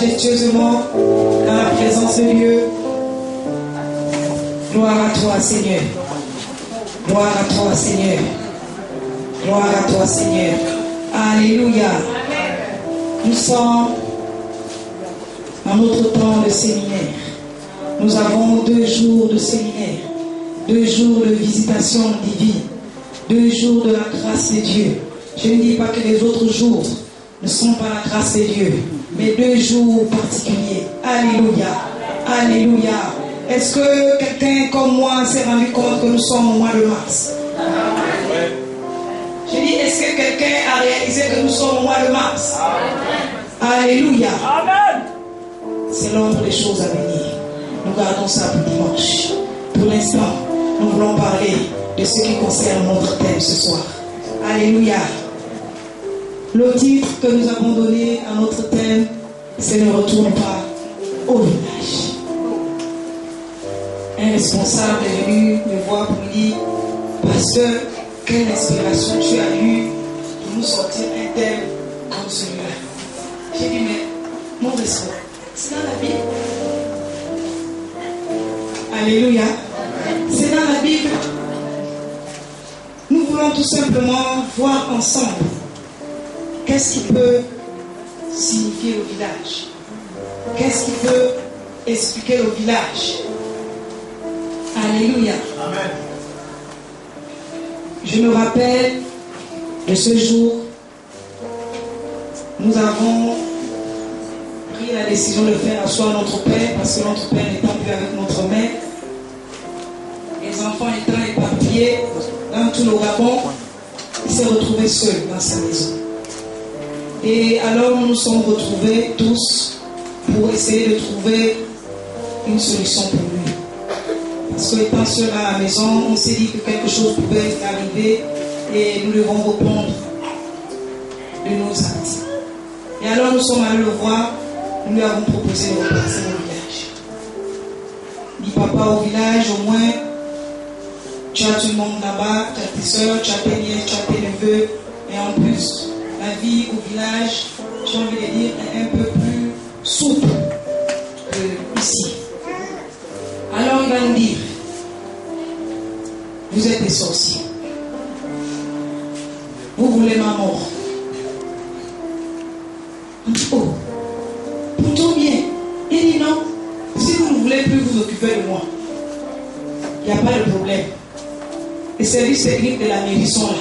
majestueusement dans la présence de Dieu. Gloire à toi, Seigneur. Gloire à toi, Seigneur. Gloire à toi, Seigneur. Alléluia. Nous sommes dans notre temps de séminaire. Nous avons 2 jours de séminaire, 2 jours de visitation divine, 2 jours de la grâce de Dieu. Je ne dis pas que les autres jours ne sont pas la grâce de Dieu, mais 2 jours particuliers. Alléluia. Alléluia. Est-ce que quelqu'un comme moi s'est rendu compte que nous sommes au mois de mars? Je dis, est-ce que quelqu'un a réalisé que nous sommes au mois de mars? Alléluia. C'est l'ordre des choses à venir. Nous gardons ça pour dimanche. Pour l'instant, nous voulons parler de ce qui concerne notre thème ce soir. Alléluia. Le titre que nous avons donné à notre thème, c'est ne retourne pas au village. Un responsable est venu me voir pour me dire, pasteur, quelle inspiration tu as eue pour nous sortir un thème comme celui-là. J'ai dit, mais mon respect, c'est dans la Bible. Alléluia. C'est dans la Bible. Nous voulons tout simplement voir ensemble qu'est-ce qui peut signifier le village. Qu'est-ce qui peut expliquer le village. Alléluia. Amen. Je me rappelle de ce jour, nous avons pris la décision de faire asseoir notre père parce que notre père n'étant plus avec notre mère, les enfants étant éparpillés dans tout le Gabon, il s'est retrouvé seul dans sa maison. Et alors nous nous sommes retrouvés tous pour essayer de trouver une solution pour lui. Parce qu'étant seul à la maison, on s'est dit que quelque chose pouvait arriver et nous devons répondre de nos actes. Et alors nous sommes allés le voir, nous lui avons proposé de repartir au village. Il dit, papa, au village, au moins, tu as tout le monde là-bas, tu as tes soeurs, tu as tes nièces, tu as tes neveux, et en plus, la vie au village, j'ai envie de dire, est un peu plus souple que ici. Alors il va nous dire, vous êtes des sorciers. Vous voulez ma mort. On dit, oh, plutôt bien. Il dit non, si vous ne voulez plus vous occuper de moi, il n'y a pas de problème. Les services techniques de la mairie sont là.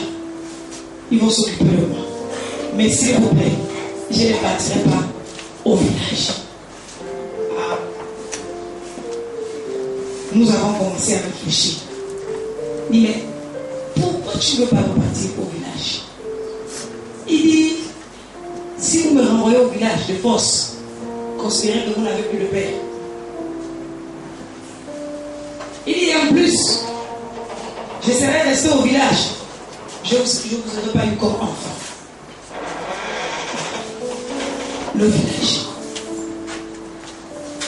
Ils vont s'occuper de moi. Mais s'il vous plaît, je ne partirai pas au village. Nous avons commencé à réfléchir. Il dit, mais pourquoi tu ne veux pas repartir au village? Il dit, si vous me renvoyez au village de force, considérez que vous n'avez plus de père. Il dit, en plus, je serais resté au village. Je ne vous aurais pas eu comme enfant. Le village.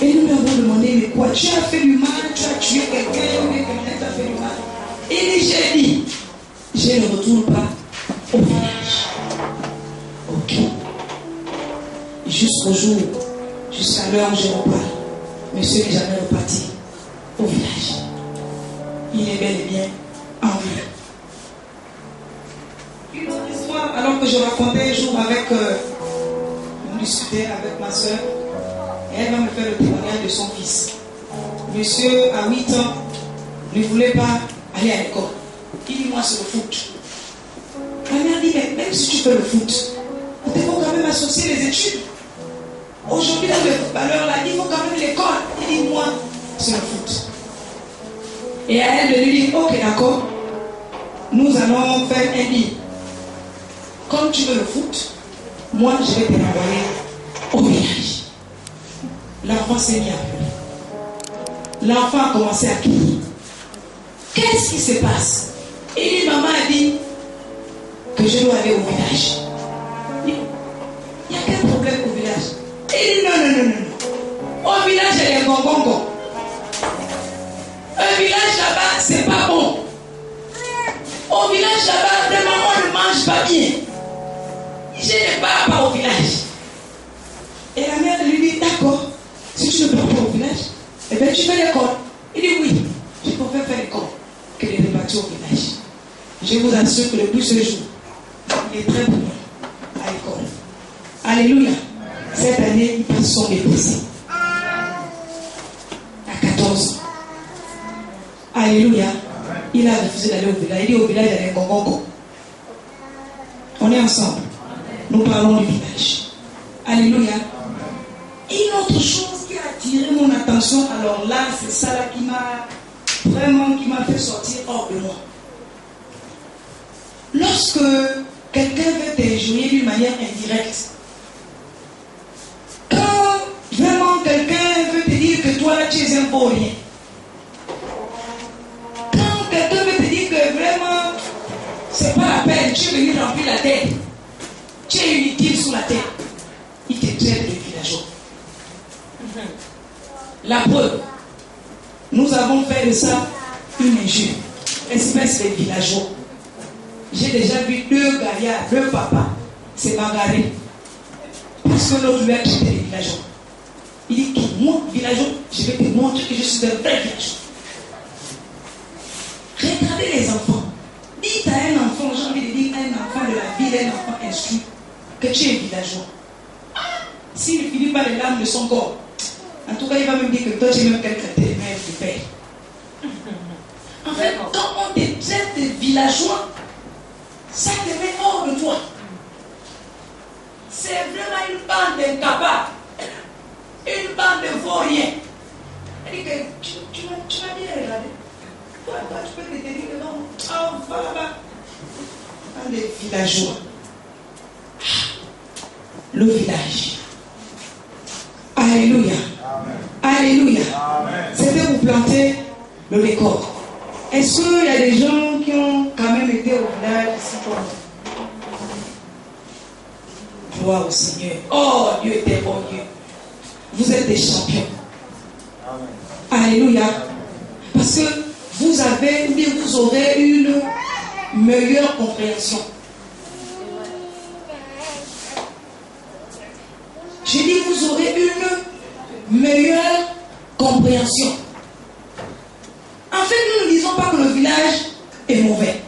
Et nous lui avons demandé, mais quoi? Tu as fait du mal, tu as tué quelqu'un, ou quelqu'un t'a fait du mal. Et j'ai dit, je ne retourne pas au village. Ok. Jusqu'au jour, jusqu'à l'heure où je repars, monsieur n'est jamais reparti au village. Il est bel et bien en vie. Une autre histoire, alors que je racontais un jour avec, on discutait avec ma soeur, et elle va me faire le témoignage de son fils. Monsieur, à 8 ans, ne voulait pas aller à l'école. Il dit, moi, c'est le foot. La mère dit, mais même si tu fais le foot, nous devons quand même associer les études. Aujourd'hui, dans le footballeur, là, il faut quand même l'école. Il dit, moi, c'est le foot. Et à elle de lui dire, ok, d'accord, nous allons faire un deal. Comme tu veux le foot, moi, je vais te renvoyer au village. L'enfant s'est mis à pleurer. L'enfant a commencé à crier. Qu'est-ce qui se passe? Et lui, maman a dit que je dois aller au village. Il n'y a quel problème au village? Il dit non. Au village, il y a des gongongo. Un village là-bas, c'est pas bon. Au village là-bas, les mamans ne mangent pas bien. Je ne pars pas au village. Et la mère lui dit, d'accord. Mais tu fais l'école? Il dit oui, je préfère faire l'école que de repartir au village. Je vous assure que depuis ce jour, il est très bon à l'école. Alléluia. Cette année, il passe son déposé. À 14 ans. Alléluia. Il a refusé d'aller au village. Il dit au village d'aller à Congo. On est ensemble. Nous parlons du village. Alléluia. Une autre chose qui a attiré mon attention, alors là, c'est ça là qui m'a fait sortir hors de moi. Lorsque quelqu'un veut t'injurier d'une manière indirecte, quand vraiment quelqu'un veut te dire que toi tu es un beau rien, quand quelqu'un veut te dire que vraiment c'est pas la peine, tu es venu remplir la terre, tu es inutile sur la terre, il te traite de villageois. La preuve, nous avons fait de ça une injure, espèce de villageois. J'ai déjà vu 2 gaillards, 2 papas se bagarrer parce que l'autre lui a traité les villageois. Il dit que moi, villageois, je vais te montrer que je suis un vrai villageois. Regardez les enfants. Dites à un enfant, j'ai envie de dire un enfant de la ville, un enfant instruit, que tu es villageois. S'il ne finit pas les larmes de son corps, en tout cas, il va me dire que toi, tu es même quelqu'un de mère du père. En fait, quand on te traite de villageois, ça te met hors de toi. C'est vraiment une bande d'incapables, une bande de vauriens. Elle dit que tu m'as bien regardé. Toi, tu peux te tenir devant moi. Oh, va là-bas. Un des villageois. Le village. Alléluia. Amen. Alléluia. C'était vous planter le décor. Est-ce qu'il y a des gens qui ont quand même été au village ici pour nous? Gloire au Seigneur. Oh, Dieu est bon Dieu. Vous êtes des champions. Amen. Alléluia. Parce que vous aurez une meilleure compréhension. J'ai dit, vous aurez une meilleure compréhension. En fait, nous ne disons pas que le village est mauvais.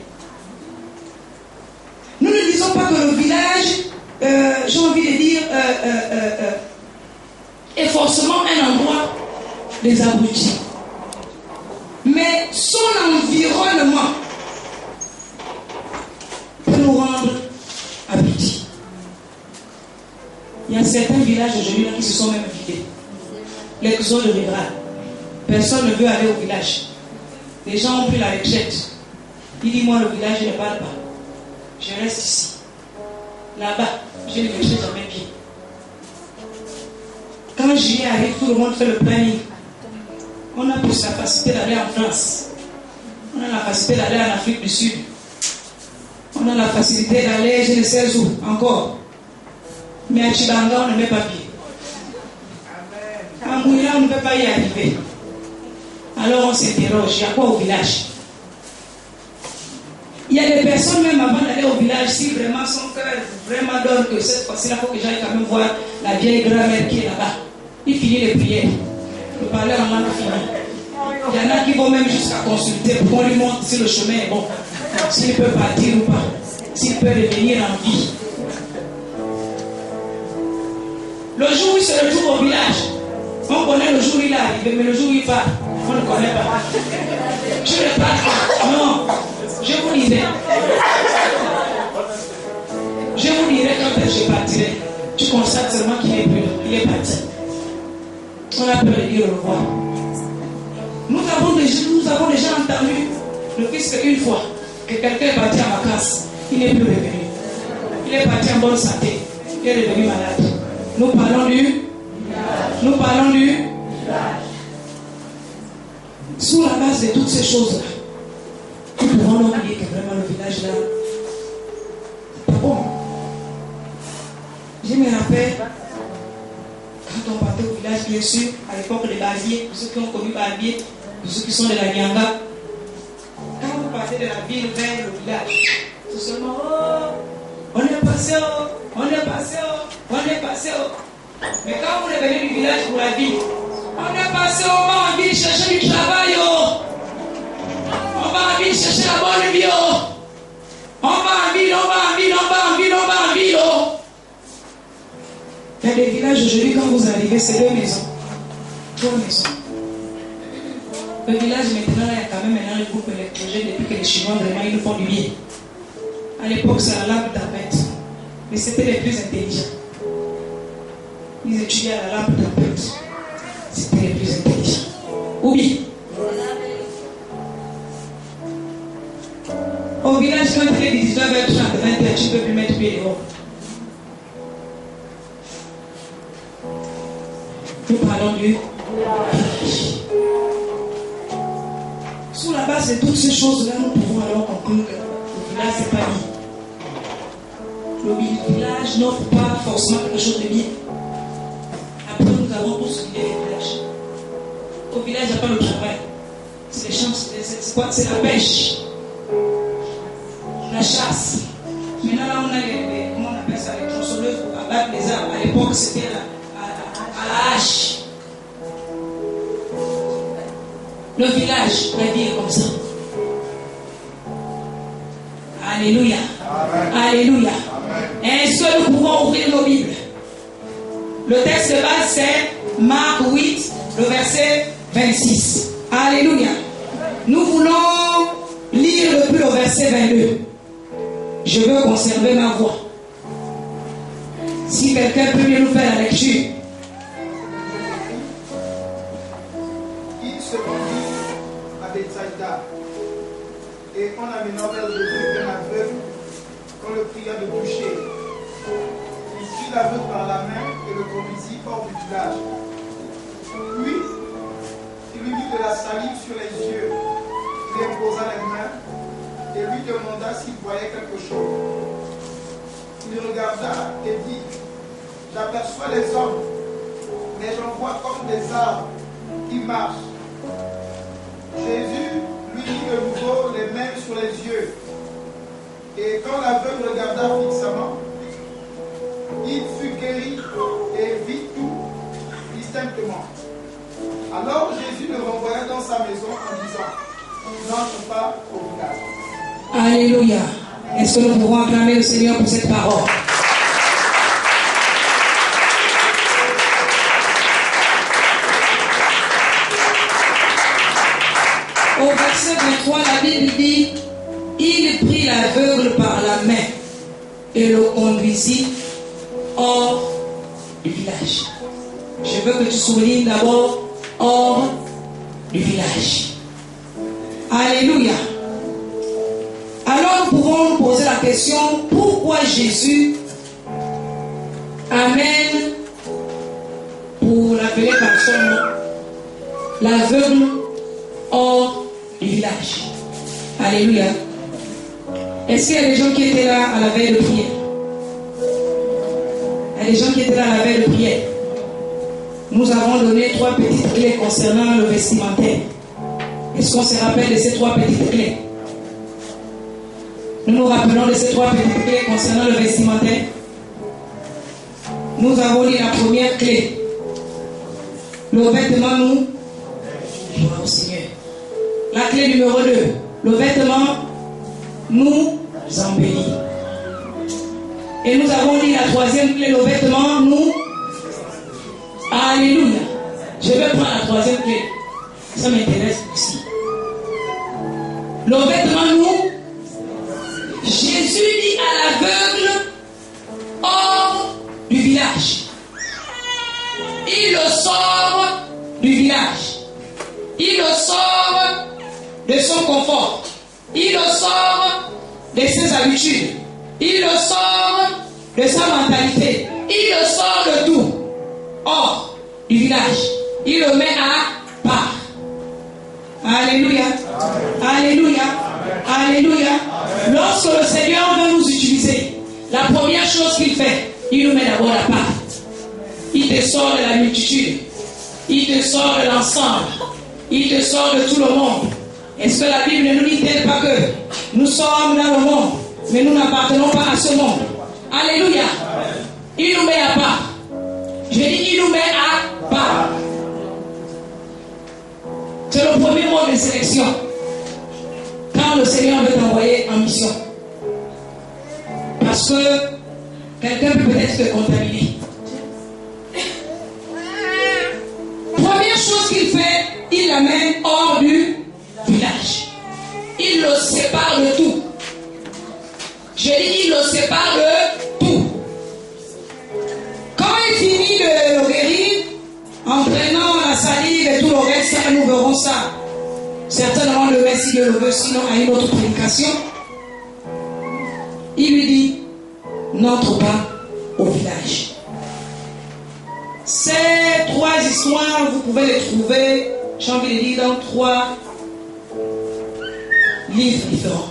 Nous ne disons pas que le village, j'ai envie de dire, est forcément un endroit des abrutis. Mais son environnement peut nous rendre abrutis. Il y a certains villages aujourd'hui qui se sont même vidés. L'exode rural. Personne ne veut aller au village. Les gens ont pris la retraite. Il dit, moi, le village, je ne parle pas. Je reste ici. Là-bas, je ne mettrai jamais pied. Quand j'y arrive, tout le monde fait le planning. On a plus la facilité d'aller en France. On a la facilité d'aller en Afrique du Sud. On a la facilité d'aller, je ne sais où, encore. Mais à Chibanga, on ne met pas pied. À Mouila, on ne peut pas y arriver. Alors on s'interroge, il y a quoi au village? Il y a des personnes même avant d'aller au village, si vraiment son cœur vraiment donne que cette fois-ci, il faut que j'aille quand même voir la vieille grand-mère qui est là-bas. Il finit les prières. Le parleur en langue fini. Il y en a qui vont même jusqu'à consulter pour qu'on lui montre si le chemin est bon. S'il peut partir ou pas. S'il peut revenir en vie. Le jour où il se retrouve au village, on connaît le jour où il est arrivé, mais le jour où il part, on ne connaît pas. Je ne parle pas. Non, je vous dirai. Je vous dirai quand je partirai. Tu constates seulement qu'il est plus là. Il est parti. On a peur de dire au revoir. Nous avons déjà entendu le fils qu'une fois que quelqu'un est parti en vacances, il n'est plus revenu. Il est parti en bonne santé. Il est devenu malade. Nous parlons du sous la base de toutes ces choses-là, nous pouvons donc dire que vraiment le village là, c'est pas bon. Je me rappelle, quand on partait au village, bien sûr, à l'époque des Barbiers, pour ceux qui ont connu Barbier, pour ceux qui sont de la Nyanga, quand vous partez de la ville vers le village, c'est seulement on est passé on est passé. Mais quand vous revenez du village pour la ville, on est passé au Mont, on dit chercher du travail. Oh. On va en ville chercher la bonne vie. Oh. On va en ville, on va en ville, on va en ville, on va en ville. Oh. Il y a des villages aujourd'hui, quand vous arrivez, c'est 2 maisons. 3 maisons. Le village maintenant, il y a quand même maintenant le groupe électrogène depuis que les Chinois vraiment ils nous font du bien. À l'époque, c'est la lampe d'ampette. Mais c'était les plus intelligents. Ils étudiaient à la lampe d'ampette. C'était les plus intelligents. Ou bien, au village, quand il est 19h30, 20h, tu ne peux plus mettre pied dehors. Nous parlons du village. Sous la base de toutes ces choses-là, nous pouvons alors conclure que le village, c'est pas bien. Le village n'offre pas forcément quelque chose de bien. Après, nous avons tous quitté les villages. Au village, il n'y a pas le travail. C'est les champs, c'est quoi? C'est la pêche. La chasse. Maintenant, là, on a les comment on appelle ça, les tronçonneuses pour abattre les arbres. À l'époque, c'était à la hache. Le village, la vie est comme ça. Alléluia. Amen. Alléluia. Est-ce que nous pouvons ouvrir nos Bibles? Le texte de base, c'est Marc 8, le verset 26. Alléluia. Nous voulons lire depuis le verset 22. Je veux conserver ma voix. Si quelqu'un peut bien nous faire la lecture. Il se rendit à Bethsaïda et en amenant vers Jésus un aveugle, qu'on le pria de toucher. Il prit l'aveugle par la main et le conduisit hors du village. Puis, il lui mit de la salive sur les yeux, lui imposa les mains et lui demanda s'il voyait quelque chose. Il regarda et dit, j'aperçois les hommes, mais j'en vois comme des arbres qui marchent. Jésus lui mit de nouveau les mains sur les yeux. Et quand l'aveugle regarda fixement, il fut guéri et vit tout distinctement. Alors Jésus le renvoya dans sa maison en disant, n'entre pas au village. Alléluia. Est-ce que nous pouvons acclamer le Seigneur pour cette parole? Au verset 23, la Bible dit, il prit l'aveugle par la main et le conduisit hors du village. Je veux que tu soulignes d'abord hors du village. Alléluia. Alors nous pouvons nous poser la question, pourquoi Jésus amène, pour l'appeler par son nom, l'aveugle hors du village? Alléluia. Est-ce qu'il y a des gens qui étaient là à la veille de prière? Il y a des gens qui étaient là à la veille de prière. Nous avons donné 3 petites clés concernant le vestimentaire. Est-ce qu'on se rappelle de ces 3 petites clés? Nous nous rappelons de ces 3 petites clés concernant le vestimentaire. Nous avons dit la première clé. Le vêtement nous gloire au Seigneur. La clé numéro 2. Le vêtement nous embellit. Et nous avons dit la 3e clé. Le vêtement nous. Alléluia. Je vais prendre la 3e clé. Ça m'intéresse aussi. Le vêtement nous. Jésus dit à l'aveugle hors du village. Il le sort du village. Il le sort de son confort. Il le sort de ses habitudes. Il le sort de sa mentalité. Il le sort de tout. Hors du village. Il le met à part. Alléluia. Alléluia. Alléluia. Lorsque le Seigneur veut nous utiliser, la première chose qu'il fait, il nous met d'abord à part. Il te sort de la multitude. Il te sort de l'ensemble. Il te sort de tout le monde. Est-ce que la Bible ne nous dit-elle pas que nous sommes dans le monde, mais nous n'appartenons pas à ce monde? Alléluia. Il nous met à part. Je dis, il nous met à part. C'est le premier mot de sélection. Quand le Seigneur veut t'envoyer en mission. Parce que quelqu'un peut peut-être te contaminer. Première chose qu'il fait, il l'amène hors du village. Il le sépare de tout. J'ai dit, il le sépare de tout. Quand il finit de le guérir, en prenant la salive et tout le reste, ça, nous verrons ça. Certainement le Messie le veut, sinon à une autre prédication. Il lui dit, n'entre pas au village. Ces trois histoires, vous pouvez les trouver, j'ai envie de dire, dans 3 livres différents.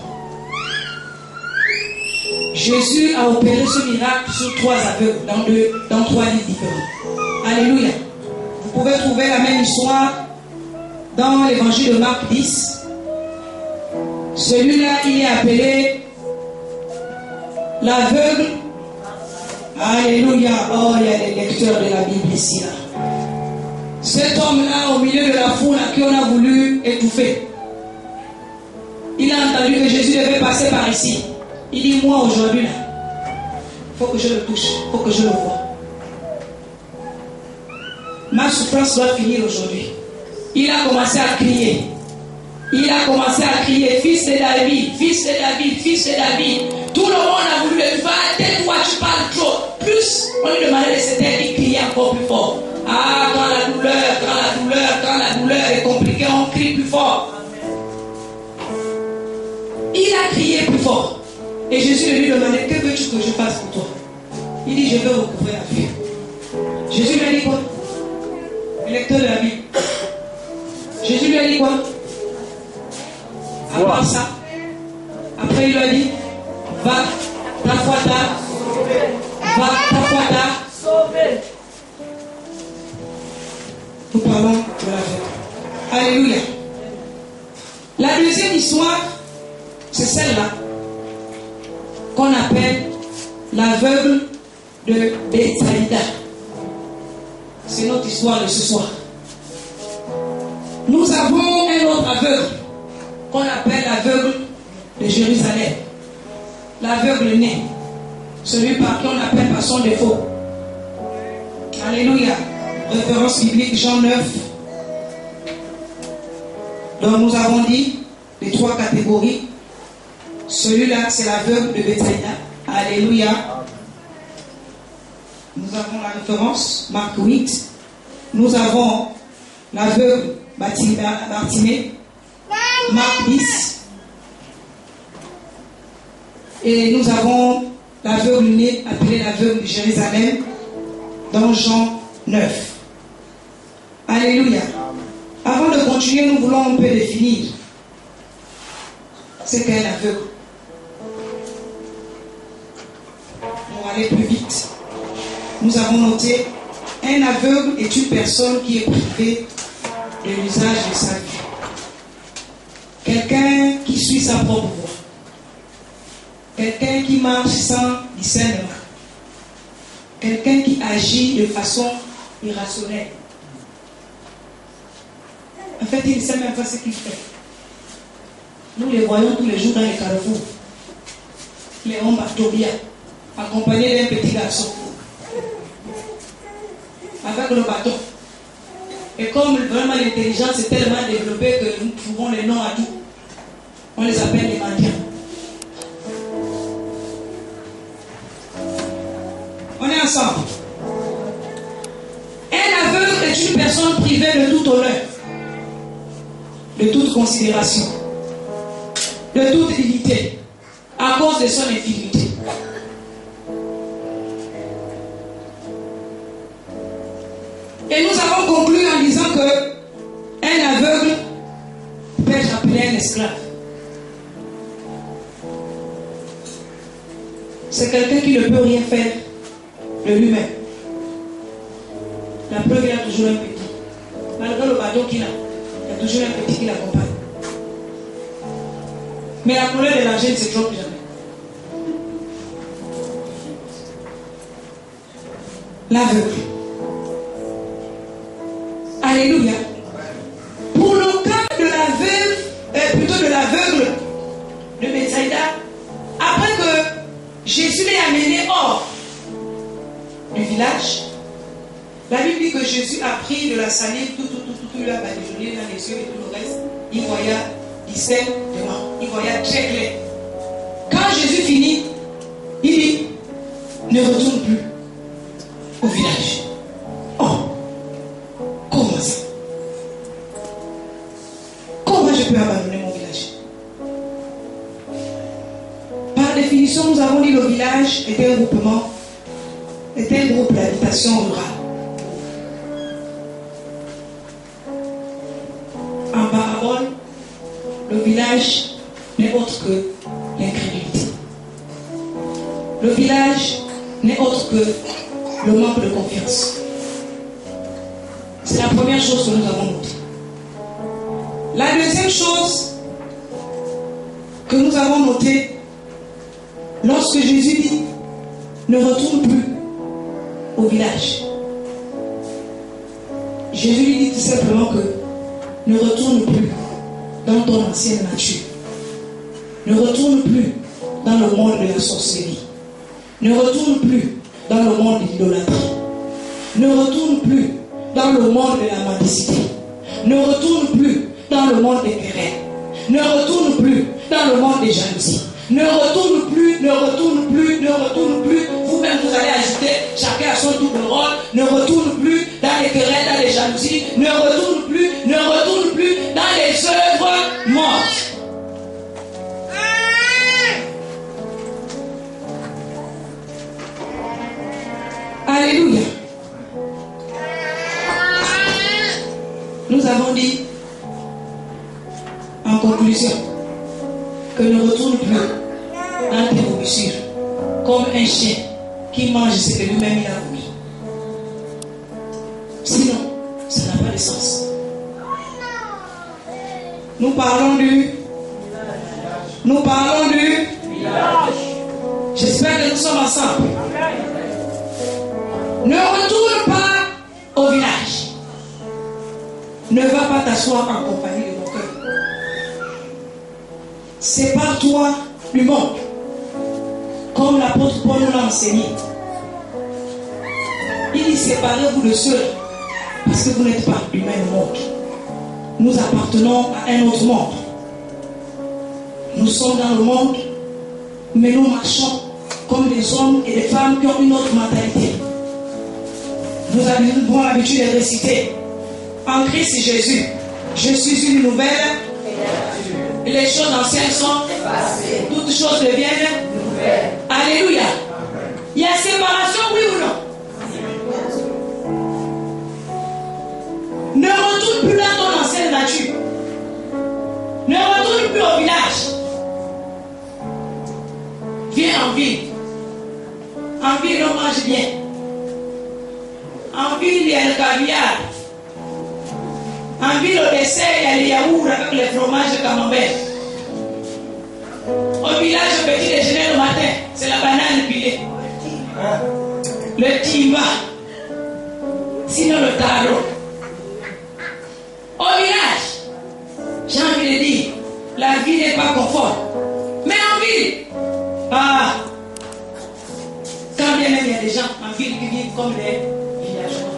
Jésus a opéré ce miracle sur 3 aveugles, dans 3 livres différents. Alléluia. Vous pouvez trouver la même histoire dans l'évangile de Marc 10. Celui-là, il est appelé l'aveugle. Alléluia. Oh, il y a des lecteurs de la Bible ici. Là. Cet homme-là, au milieu de la foule, à qui on a voulu étouffer, il a entendu que Jésus devait passer par ici. Il dit, moi aujourd'hui, là, il faut que je le touche, il faut que je le voie. Ma souffrance doit finir aujourd'hui. Il a commencé à crier. Il a commencé à crier, fils de David, fils de David, fils de David. Tout le monde a voulu le faire. Tais-toi, tu parles trop. Plus on lui demandait de se taire, il criait encore plus fort. Ah, quand la douleur est compliquée, on crie plus fort. Il a crié plus fort. Et Jésus lui demandait, que veux-tu que je fasse pour toi? Il dit, je veux recouvrir la vue. Jésus lui a dit quoi? Le lecteur de la Bible. Jésus lui a dit quoi? À part ça. Après il lui a dit, va, ta foi t'a sauvé. Nous parlons de la vie. Alléluia. La deuxième histoire, c'est celle-là qu'on appelle l'aveugle de Bethsaïda. C'est notre histoire de ce soir. Nous avons un autre aveugle qu'on appelle l'aveugle de Jérusalem. L'aveugle né. Celui par qui on appelle par son défaut. Alléluia. Référence biblique Jean 9. Donc nous avons dit les 3 catégories. Celui-là, c'est l'aveugle de Bethsaïda. Alléluia. Nous avons la référence, Marc 8. Nous avons l'aveugle Bartimée, Marc 10. Et nous avons l'aveugle né, appelé l'aveugle de Jérusalem, dans Jean 9. Alléluia. Avant de continuer, nous voulons un peu définir ce qu'est l'aveugle. Pour aller plus vite, nous avons noté un aveugle est une personne qui est privée de l'usage de sa vie. Quelqu'un qui suit sa propre voie. Quelqu'un qui marche sans discernement. Quelqu'un qui agit de façon irrationnelle. En fait, il ne sait même pas ce qu'il fait. Nous les voyons tous les jours dans les carrefours. Les hommes à Tobia, accompagnés d'un petit garçon. Avec le bâton. Et comme vraiment l'intelligence est tellement développée que nous trouvons les noms à tout, on les appelle les mendiants. On est ensemble. Un aveugle est une personne privée de tout honneur, de toute considération, de toute dignité, à cause de son infidélité. Et nous avons conclu en disant que un aveugle peut être appelé un esclave. C'est quelqu'un qui ne peut rien faire de lui-même. La preuve, il a toujours un petit. Malgré le bâton qu'il a, il y a toujours un petit qui l'accompagne. Mais la couleur de l'argent ne se trompe jamais. L'aveugle. Alléluia. Pour le cas village. La Bible dit que Jésus a pris de la salive, tout, il a badigeonné dans les yeux et tout le reste. Il voyait distinctement, il voyait très clair. Quand Jésus finit, il dit, ne retourne plus au village. Oh, comment ça? Comment je peux abandonner mon village? Par définition, nous avons dit que le village était un groupement, était un groupe d'habitation rurale. En parabole, le village n'est autre que l'incrédulité. Le village n'est autre que le manque de confiance. C'est la première chose que nous avons notée. La deuxième chose que nous avons notée, lorsque Jésus dit ne retourne plus au village, Jésus lui dit tout simplement que ne retourne plus dans ton ancienne nature. Ne retourne plus dans le monde de la sorcellerie. Ne retourne plus dans le monde de l'idolâtrie. Ne retourne plus dans le monde de la mendicité. Ne retourne plus dans le monde des querelles. Ne retourne plus dans le monde des jalousies. Ne retourne plus, ne retourne plus, ne retourne plus. Vous-même, vous allez ajouter, chacun a son double rôle. Ne retourne plus dans les querelles, dans les jalousies. Ne retourne plus dans les œuvres mortes. Alléluia. Nous avons dit, en conclusion, que ne retourne plus dans tes vomissures, comme un chien qui mange ce que lui-même il a vomi. Sinon, ça n'a pas de sens. Nous parlons du village. J'espère que nous sommes ensemble. Ne retourne pas au village. Ne va pas t'asseoir en compagnie de mon cœur. Sépare-toi du monde. Comme l'apôtre Paul nous l'a enseigné. Il dit séparez-vous de ceux parce que vous n'êtes pas du même monde. Nous appartenons à un autre monde. Nous sommes dans le monde, mais nous marchons comme des hommes et des femmes qui ont une autre mentalité. Nous avons l'habitude de réciter en Christ Jésus. Je suis une nouvelle. Les choses anciennes sont passées. Toutes choses deviennent nouvelles. Alléluia. Il y a séparation, oui ou non? Ne retourne plus dans ton ancienne nature. Ne retourne plus au village. Viens en ville. En ville, on mange bien. En ville, il y a le caviar. En ville, au dessert, il y a les yaourts avec les fromages camembert. Au village, au petit déjeuner le matin, c'est la banane pilée. Le timba. Sinon le taro. Au village, j'ai envie de dire, la vie n'est pas confort. Mais en ville, quand bien même il y a des gens en ville qui vivent comme des villageois.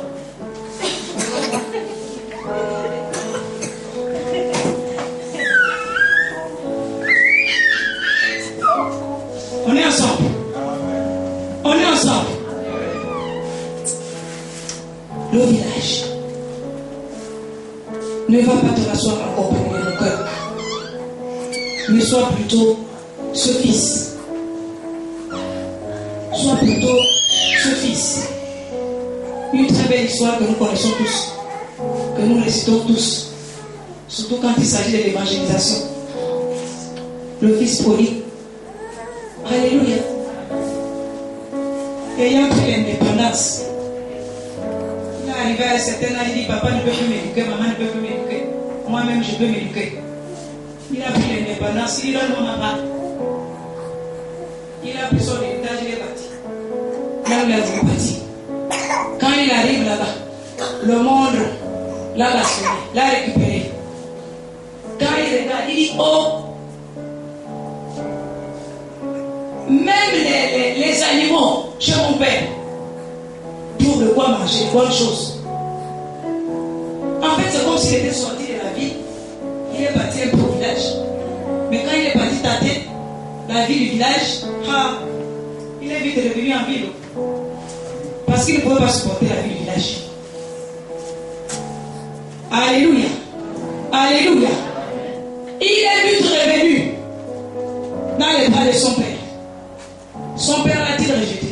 On est ensemble. On est ensemble. Le village. Ne va pas te rasseoir en compagnie de mon cœur. Mais sois plutôt ce fils. Sois plutôt ce fils. Une très belle histoire que nous connaissons tous. Que nous récitons tous. Surtout quand il s'agit de l'évangélisation. Le fils prodigue. Alléluia. Ayant pris l'indépendance, il est arrivé à un certain âge, il dit papa ne peut plus m'éduquer, maman ne peut plus m'éduquer, moi-même je peux m'éduquer. Il a pris l'indépendance, il donne mon papa. Il a pris son héritage, il est parti. Là où il a voulu partir. Quand il arrive là-bas, le monde l'a basculé, l'a récupéré. Quand il regarde, il dit oh, même les animaux chez mon père, trouve de quoi manger, bonne chose. En fait, c'est comme s'il était sorti de la ville. Il est parti un peu au village. Mais quand il est parti tâter la vie du village, il est vite revenu en ville. Parce qu'il ne pouvait pas supporter la vie du village. Alléluia. Alléluia. Il est vite revenu dans les bras de son père. Son père l'a-t-il rejeté?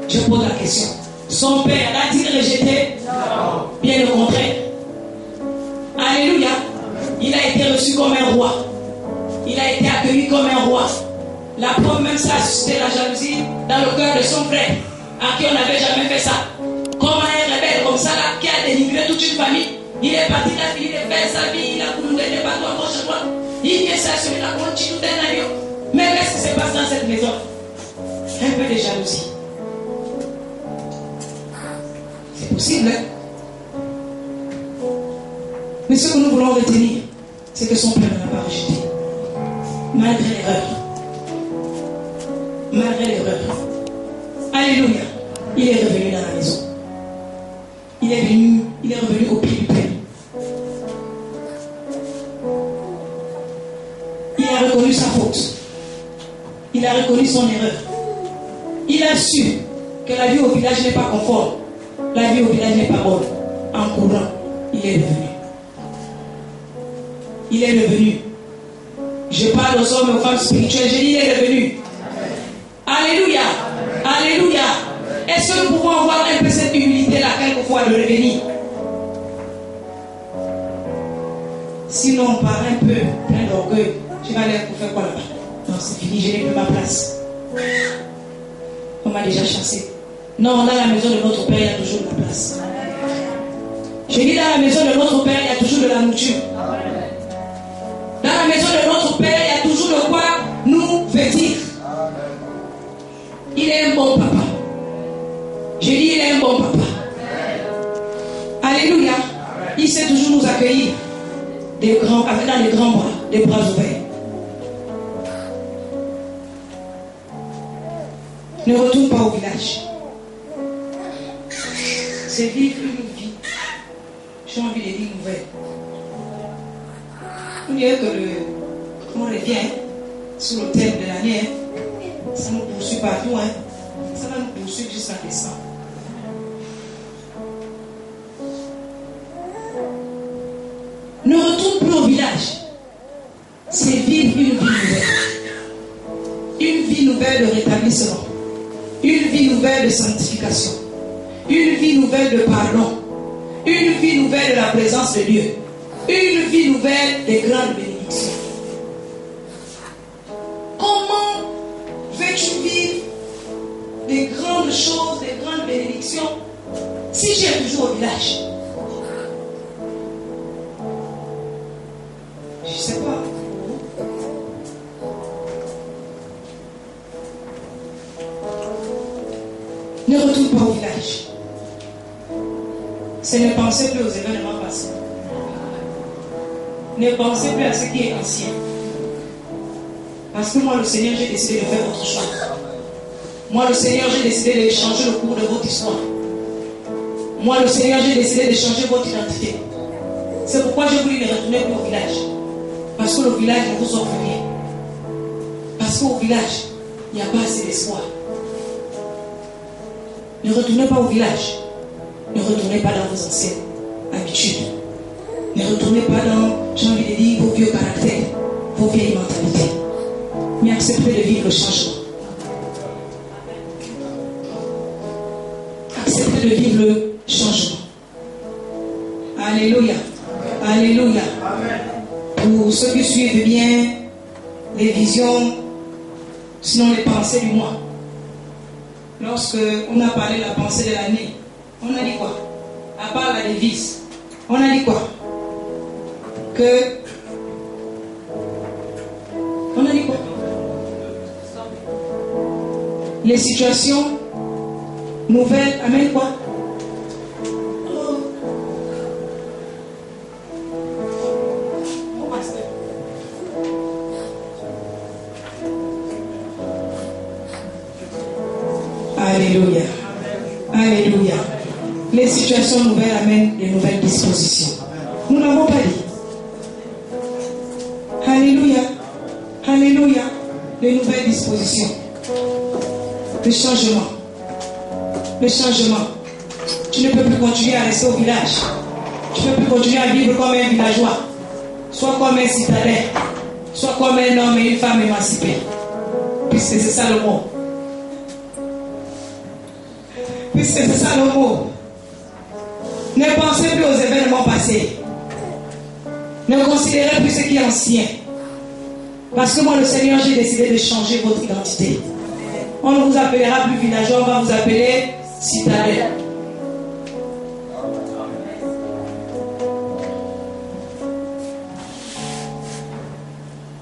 Je pose la question. Son père l'a-t-il rejeté? Non. Bien au contraire. Alléluia. Il a été reçu comme un roi. Il a été accueilli comme un roi. La preuve même, ça a suscité la jalousie dans le cœur de son frère, à qui on n'avait jamais fait ça. Comme un rebelle comme ça, là, qui a dénigré toute une famille. Il est parti, il a fini de faire sa vie, il a voulu gagner partout à gauche à droite. Il vient s'assurer la continue d'un agneau. Mais qu'est-ce qui se passe dans cette maison? Un peu de jalousie. C'est possible, hein? Mais ce que nous voulons retenir, c'est que son père ne l'a pas rejeté. Malgré l'erreur. Malgré l'erreur. Alléluia. Il est revenu dans la maison. Il est revenu au pied du Père. Il a reconnu sa faute. Il a reconnu son erreur. Il a su que la vie au village n'est pas conforme. La vie au village n'est pas bonne. En courant, il est revenu. Il est revenu. Je parle aux hommes et aux femmes spirituelles. J'ai dit, il est revenu. Alléluia. Alléluia. Est-ce que nous pouvons avoir un peu cette humilité-là quelquefois de revenir? Sinon, on part un peu plein d'orgueil. Je vais aller pour faire quoi là-bas? Non, c'est fini, je n'ai plus ma place. On m'a déjà chassé. Non, dans la maison de notre Père, il y a toujours de la place. Je dis, dans la maison de notre Père, il y a toujours de la nourriture. Dans la maison de notre Père, il y a toujours de quoi nous vêtir. Il est un bon papa. Je dis, il est un bon papa. Alléluia. Il sait toujours nous accueillir dans les grands bras, des bras ouverts. Ne retourne pas au village. C'est vivre une vie. J'ai envie de dire nouvelle. Vous voyez que on revient sur le thème de l'année. Ça nous poursuit partout. Ça va nous poursuivre jusqu'à décembre. Ne retourne plus au village. C'est vivre une vie nouvelle. Une vie nouvelle de rétablissement. Une vie nouvelle de sanctification. Une vie nouvelle de pardon. Une vie nouvelle de la présence de Dieu. Une vie nouvelle des grandes bénédictions. Comment veux-tu vivre des grandes choses, des grandes bénédictions, si tu es toujours au village? Je ne sais pas. Ne retourne pas au village. Ce ne pensez plus aux événements passés. Ne pensez plus à ce qui est ancien. Parce que moi, le Seigneur, j'ai décidé de faire autre chose. Moi, le Seigneur, j'ai décidé de changer le cours de votre histoire. Moi, le Seigneur, j'ai décidé de changer votre identité. C'est pourquoi j'ai voulu ne retourner plus au village. Parce que le village ne vous offre rien. Parce qu'au village, il n'y a pas assez d'espoir. Ne retournez pas au village. Ne retournez pas dans vos anciennes habitudes. Ne retournez pas dans, j'ai envie de dire, vos vieux caractères, vos vieilles mentalités. Mais acceptez de vivre le changement. Acceptez de vivre le changement. Alléluia. Alléluia. Pour ceux qui suivent bien les visions, sinon les pensées du mois. Lorsque on a parlé de la pensée de l'année, on a dit quoi? À part la devise, on a dit quoi? On a dit quoi? Les situations nouvelles amènent quoi? Alléluia. les situations nouvelles amènent de nouvelles dispositions. Nous n'avons pas dit. Alléluia. Alléluia. Les nouvelles dispositions. Le changement. Le changement. Tu ne peux plus continuer à rester au village. Tu ne peux plus continuer à vivre comme un villageois. Soit comme un citadin. Soit comme un homme et une femme émancipés. Puisque c'est ça le mot. Puisque c'est ça le mot. Ne pensez plus aux événements passés. Ne considérez plus ce qui est ancien. Parce que moi, le Seigneur, j'ai décidé de changer votre identité. On ne vous appellera plus villageois, on va vous appeler citadin.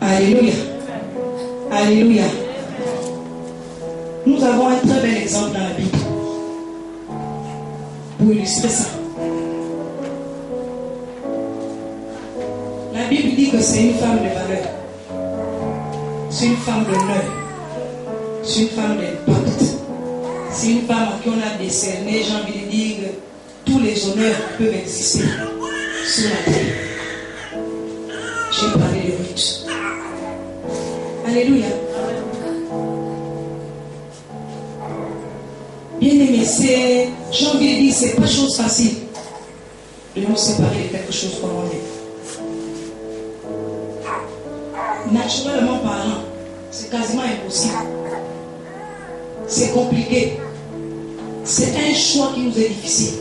Alléluia. Alléluia. Nous avons un très bel exemple dans la Bible pour illustrer ça. La Bible dit que c'est une femme de valeur. C'est une femme d'honneur. C'est une femme d'impact. C'est une femme à qui on a décerné, j'ai envie de dire, tous les honneurs qui peuvent exister sur la terre. J'ai parlé de Ruth. Alléluia. Bien aimé, j'ai envie de dire, c'est pas chose facile de nous séparer de quelque chose comme on est. Naturellement parlant, c'est quasiment impossible. C'est compliqué. C'est un choix qui nous est difficile.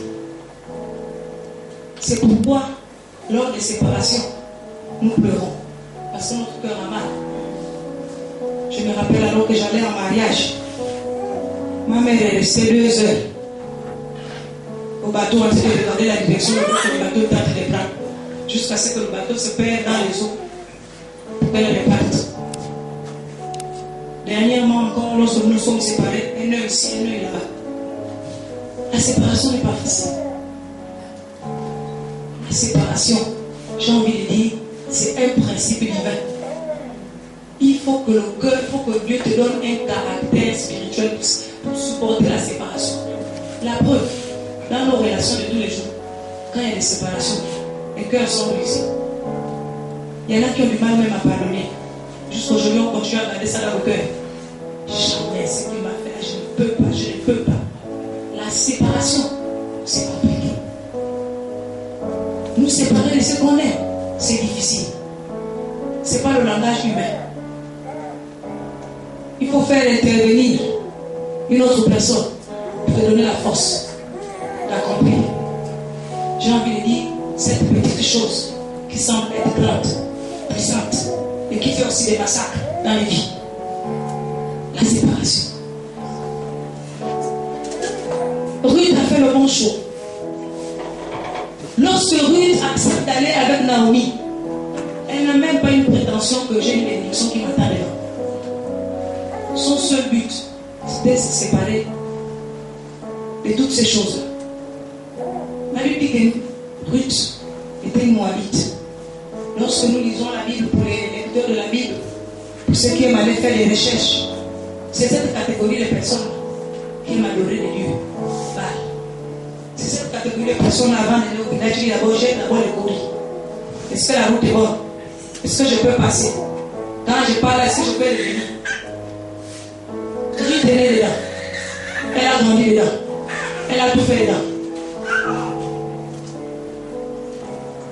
C'est pourquoi, lors des séparations, nous pleurons. Parce que notre cœur a mal. Je me rappelle alors que j'allais en mariage. Ma mère est restée 2 heures au bateau en train de regarder la direction de le bateau tente de prendre. Jusqu'à ce que le bateau se perde dans les eaux. Pour qu'elle reparte. Dernièrement encore, lorsque nous sommes séparés, un œil ici, un œil là-bas. La séparation n'est pas facile. La séparation, j'ai envie de dire, c'est un principe divin. Il faut que le cœur, il faut que Dieu te donne un caractère spirituel pour supporter la séparation. La preuve, dans nos relations de tous les jours, quand il y a des séparations, les cœurs sont brisés. Il y en a qui ont du mal même à pardonner. Jusqu'aujourd'hui, on continue à garder ça dans le cœur. Jamais ce qu'il m'a fait, je ne peux pas, je ne peux pas. La séparation, c'est compliqué. Nous séparer de ce qu'on aime, c'est difficile. Ce n'est pas le langage humain. Il faut faire intervenir une autre personne pour te donner la force d'accomplir. J'ai envie de dire, cette petite chose qui semble être grande, puissante, et qui fait aussi des massacres dans les vies. La séparation. Ruth a fait le bon choix. Lorsque Ruth accepte d'aller avec Naomi, elle n'a même pas une prétention que j'ai une bénédiction qui m'attend devant. Son seul but, c'était de se séparer de toutes ces choses-là. La Bible dit que Ruth était une Moabite. Lorsque nous lisons la Bible, pour les lecteurs de la Bible, pour ceux qui aiment aller faire des recherches, c'est cette catégorie de personnes qui aiment adorer les dieux. C'est cette catégorie de personnes avant d'aller au village qui d'abord jette d'abord les courriers. Est-ce que la route est bonne? Est-ce que je peux passer? Quand je parle, est-ce que je peux revenir? Ruth est née dedans. Elle a grandi dedans. Elle a tout fait dedans.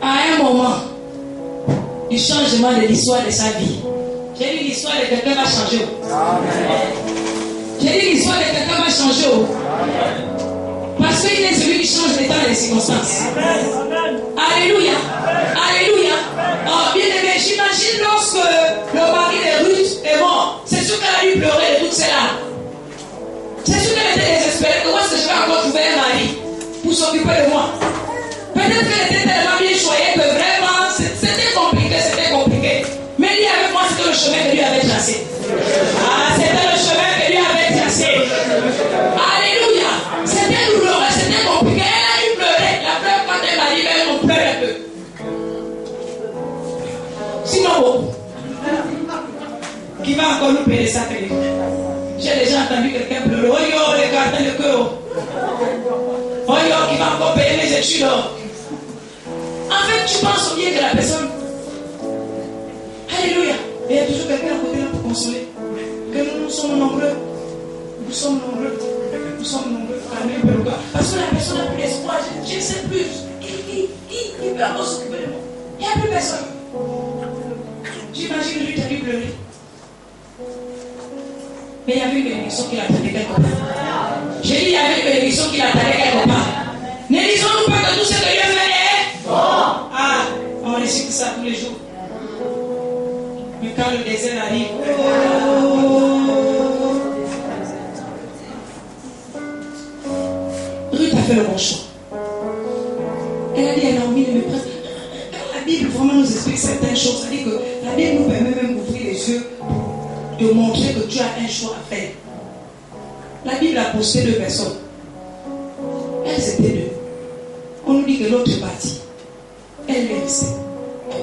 À un moment du changement de l'histoire de sa vie, j'ai dit l'histoire de quelqu'un va changer. J'ai dit l'histoire de quelqu'un va changer. Parce qu'il est celui qui change les temps et les circonstances. Alléluia. Alléluia. Oh, bien aimé, j'imagine lorsque le mari de Ruth est mort, c'est sûr qu'elle a dû pleurer de toutes ces larmes. C'est sûr qu'elle était désespérée. Comment est-ce que je vais encore trouver un mari pour s'occuper de moi? Peut-être qu'elle était tellement bien choyée que vraiment c'était compliqué. Mais lui avec moi, c'était le chemin que lui avait tracé. Ah, c'était le chemin que lui avait tracé. Alléluia. C'était douloureux, c'était compliqué. Elle a dû pleurer. La pleuve quand elle m'a dit, mais on pleure un peu. Sinon, bon, qui va encore nous payer ça? J'ai déjà entendu quelqu'un pleurer. Oh yo, les gars, le cœur. Oh yo, qui va vas encore payer mes études. En fait, tu penses au bien de la personne. Alléluia. Et il y a toujours quelqu'un à côté là pour consoler. Que nous sommes nombreux. Nous sommes nombreux. Nous sommes nombreux. Amen. Parce que la personne n'a plus d'espoir. Je ne sais plus. Il peut encore s'occuper de moi. Il n'y a plus personne. J'imagine lui t'as dû pleurer. Mais il y avait une bénédiction qui l'attendait quelque part. J'ai dit il y avait une bénédiction qui l'attendait quelque part. Ne disons-nous pas que tout ce que Dieu fait est bon. Ah, on récite ça tous les jours. Mais quand le désert arrive, Ruth a fait le bon choix. Elle a dit à Naomi de me prendre. La Bible vraiment nous explique certaines choses. Ça dit que la Bible nous permet même d'ouvrir les yeux, de montrer que tu as un choix à faire. La Bible a posté 2 personnes. Elles étaient 2. On nous dit que l'autre est partie. Elle est restée.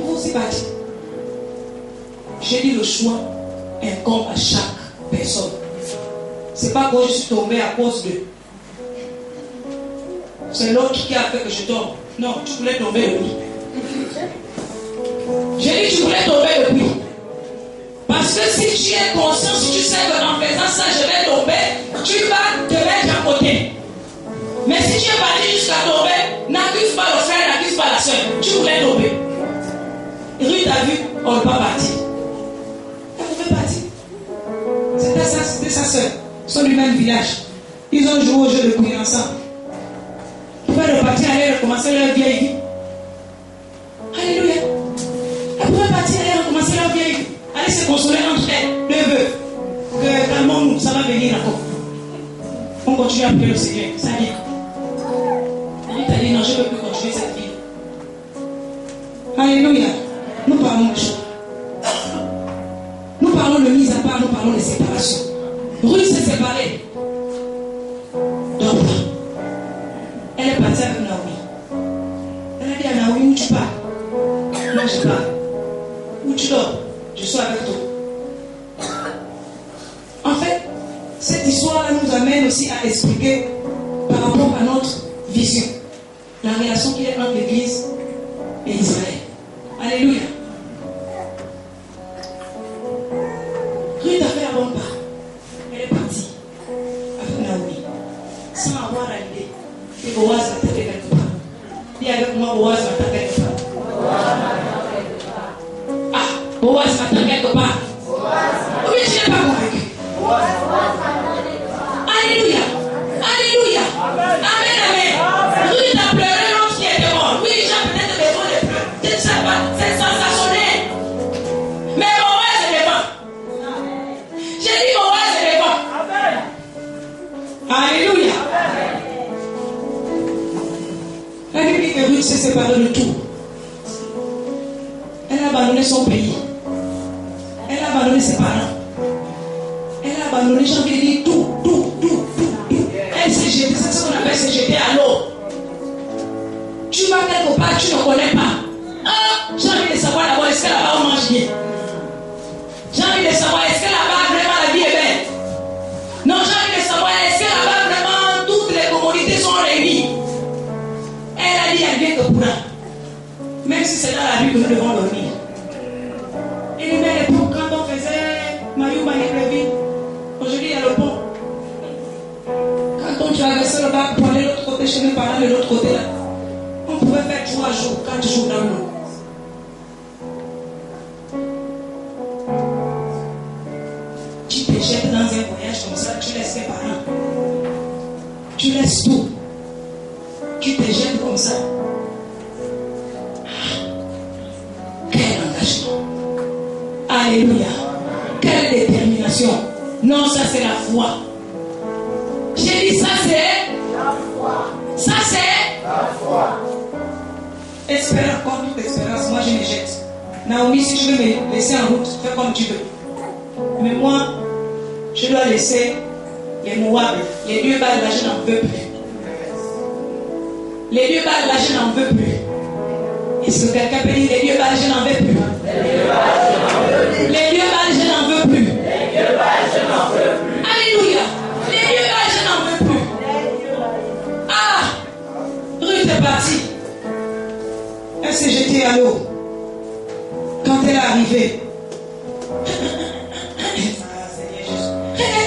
Vous aussi partie. J'ai dit le choix incombe à chaque personne. C'est pas que je suis tombée à cause d'eux. C'est l'autre qui a fait que je tombe. Non, tu voulais tomber depuis. J'ai dit tu voulais tomber depuis. Parce que si tu es conscient, si tu sais qu'en faisant ça, je vais tomber, tu vas te mettre à côté. Mais si tu es parti jusqu'à tomber, n'accuse pas le frère, n'accuse pas la soeur. Tu voulais tomber. Ruth a vu, on ne peut pas partir. Elle pouvait partir. C'était sa soeur. Ils sont du même village. Ils ont joué au jeu de couilles ensemble. Ils pouvaient repartir, aller recommencer leur vieille vie. Alléluia. Elle pouvait partir, aller recommencer leur vieille vie. Aller se consoler entre elles, 2 vœux. Que calmons-nous, ça va venir encore. On continue à prier le Seigneur. Ça vient. Il t'a dit non, je ne peux plus continuer cette vie. Alléluia. Nous parlons de choses. Nous parlons de mise à part, nous parlons de séparation. Ruth s'est séparée. Donc, elle est partie avec Naomi. Elle a dit à Naomi, où tu pars? Non, je pars. Où tu dors? Je suis avec toi. En fait, cette histoire nous amène aussi à expliquer par rapport à notre vision la relation qu'il y a entre l'Église et Israël. Alléluia. Ruth a fait la bonne part. Elle est partie avec Naomi sans avoir à l'idée que Boaz va taper quelque part. Dis avec moi, Boaz va taper quelque part. Ah, Boaz va taper quelque part. Oui, tu n'es pas convaincu. Alléluia. Alléluia. Amen, amen. Ruth a pleuré lorsqu'il était mort. Oui, j'ai peut-être besoin de pleurer. Je ne sais pas, c'est sensationnel. Mais Boaz est devant. J'ai dit Boaz est devant. Alléluia. La Bible dit que Ruth s'est séparée de tout. Elle a abandonné son pays. Elle a abandonné ses parents. Elle a abandonné, j'ai envie de dire tout. Elle s'est jetée, c'est ce qu'on appelle se jeter à l'eau. Tu vas quelque part, tu ne connais pas. Ah, j'ai envie de savoir d'abord, est-ce que là-bas on mange bien? J'ai envie de savoir, est-ce que là-bas vraiment la vie est belle? Non, j'ai envie de savoir, est-ce que là-bas vraiment toutes les commodités sont réunies? Elle a dit, elle vient que pour là. Même si c'est dans la rue que nous devons dormir. Et les mères, quand on faisait Mayou Maïklevi, aujourd'hui il y a le pont. Quand on traversait le bac pour aller de l'autre côté, chez mes parents de l'autre côté là, on pouvait faire 3 jours, 4 jours dans l'eau. Tu te jettes dans un voyage comme ça, tu laisses tes parents. Tu laisses tout. Tu te jettes comme ça. Quel engagement. Alléluia. Quelle détermination. Non, ça c'est la foi. J'ai dit ça c'est la foi. Ça c'est la foi. Espère encore toute expérience. Moi je me jette. Naomi, si tu veux me laisser en route, fais comme tu veux. Mais moi, je dois laisser les Moab. Les 2 balles là, je n'en veux plus. Les 2 balles là, je n'en veux plus. Est-ce que quelqu'un peut dire les 2 balles, je n'en veux plus? Les 2 balles, je n'en veux plus. Alléluia. Les 2 balles, je n'en veux plus. Ah, était partie. Elle s'est jetée à l'eau. Quand elle est arrivée,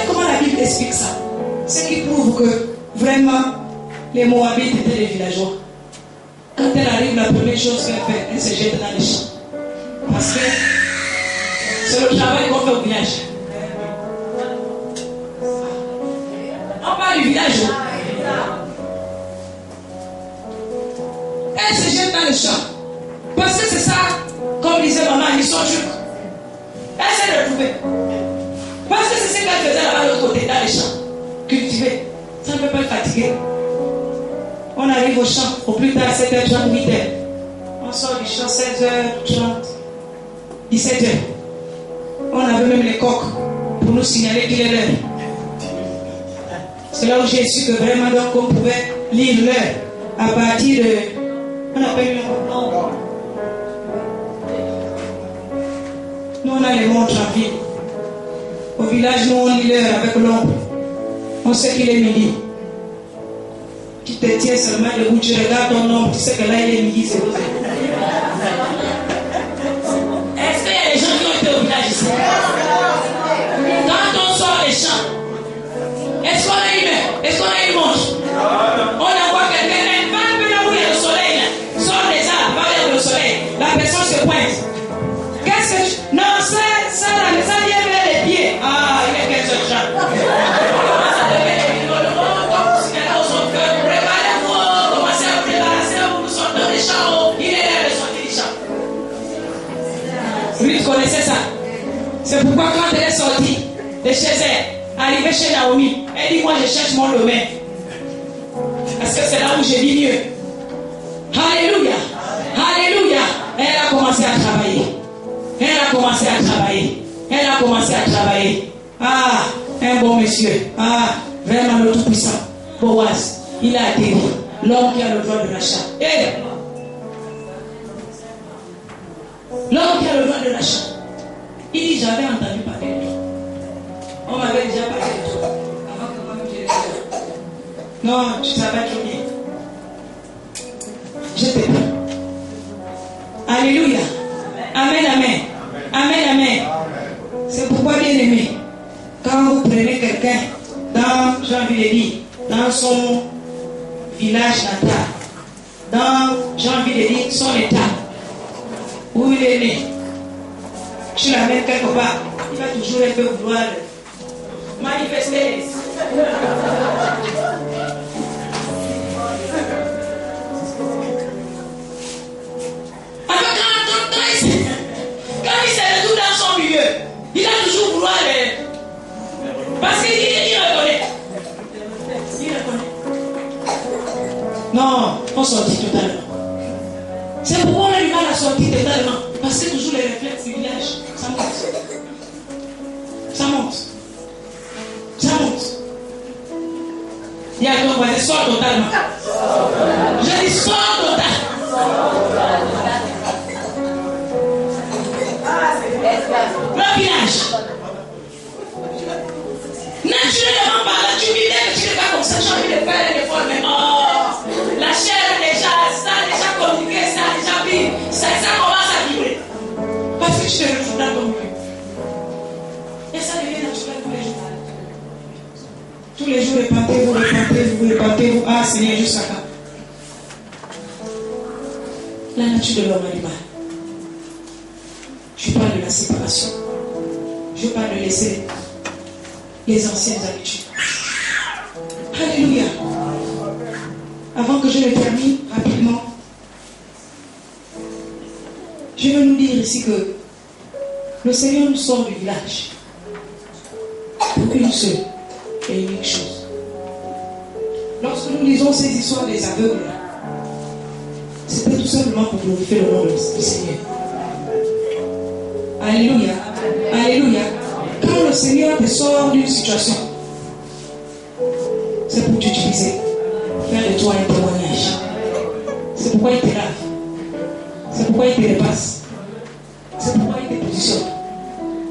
comment la Bible explique ça? Ce qui prouve que vraiment les Moabites étaient des villageois. Quand elle arrive, la première chose qu'elle fait, elle se jette dans les champs. Parce que c'est le travail qu'on fait au village. On parle du village. Elle se jette dans les champs. Parce que c'est ça, comme disait maman, ils sont jeunes. Elle s'est retrouvée. Parce que c'est ce qu'elle faisait là-bas de l'autre côté, dans les champs. Cultiver. Ça ne peut pas être fatigué. On arrive au champ, au plus tard 7h30, 8h. On sort du champ 16h30, 17h. On avait même les coqs pour nous signaler qu'il est l'heure. C'est là où j'ai su que vraiment donc on pouvait lire l'heure à partir de... On appelle l'ombre. Nous on a les montres en ville. Au village, nous on lit l'heure avec l'ombre. On sait qu'il est midi. Tu te tiens seulement debout, tu regardes ton ombre, tu sais que là il est midi, c'est vrai. Est-ce qu'il y a des gens qui ont été au village ici? Quand on sort les champs, est-ce qu'on a une heure? Est-ce qu'on a une montre? On envoie quelqu'un, va un peu là où il y a le soleil, là. Sort des arbres, va vers le soleil. La personne se pointe. Qu'est-ce que tu... Non, ça vient vers les pieds. Ah, il est 15h30. Commence à lever les vidéos de monde, comme si quelqu'un au son cœur. Préparez-vous, commencez à préparer, vous sortez des champs. Il est là de sortir des champs. Lui, tu connaissais ça. C'est pourquoi quand elle est sortie de chez elle, arrivée chez Naomi, elle dit, moi je cherche mon domaine. Parce que c'est là où je vis mieux. Alléluia. Alléluia. Elle a commencé à travailler. Elle a commencé à travailler. Elle a commencé à travailler. Ah, un bon monsieur. Ah, vraiment le tout-puissant. Boaz, il a atterri. L'homme qui a le droit de l'achat. Hey. L'homme qui a le droit de l'achat. Il dit, j'avais entendu parler de toi. On m'avait déjà parlé de toi. Avant que moi-même je le dise. Non, tu savais trop bien. Je te prie. Alléluia. Amen, amen. Amen, amen. C'est pourquoi, bien aimé, quand vous prenez quelqu'un dans, j'ai envie de dire, dans son village natal, dans, j'ai envie de dire, son état, où il est né, tu l'amènes quelque part, il va toujours un peu vouloir manifester. Quand il se retrouve dans son milieu, il va toujours vouloir les... Parce qu'il reconnaît. Il reconnaît. Non, on sortit totalement. C'est pourquoi on a du mal à sortir totalement. Parce que toujours les réflexes du village, ça monte. Ça monte. Ça monte. Il y a un voisin, sort totalement. Je dis sort totalement. Le village. Naturellement parlant, tu vis que tu n'es pas comme ça, j'ai envie de faire un effort, mais oh, la chair déjà, ça a déjà communiqué, ça a déjà vu, ça commence à vibrer. Parce que tu te retrouves dans ton milieu. Et ça devient naturel tous les jours. Tous les jours, répentez-vous. Ah Seigneur, jusqu'à quand? La nature de l'homme animal. Je parle de la séparation. Je parle de laisser les anciennes habitudes. Alléluia. Avant que je le termine rapidement, je veux nous dire ici que le Seigneur nous sort du village pour une seule et unique chose. Lorsque nous lisons ces histoires des aveugles, c'était tout simplement pour glorifier le nom du Seigneur. Alléluia. Alléluia. Quand le Seigneur te sort d'une situation, c'est pour t'utiliser, faire de toi un témoignage. C'est pourquoi il te lave. C'est pourquoi il te repasse. C'est pourquoi il te positionne.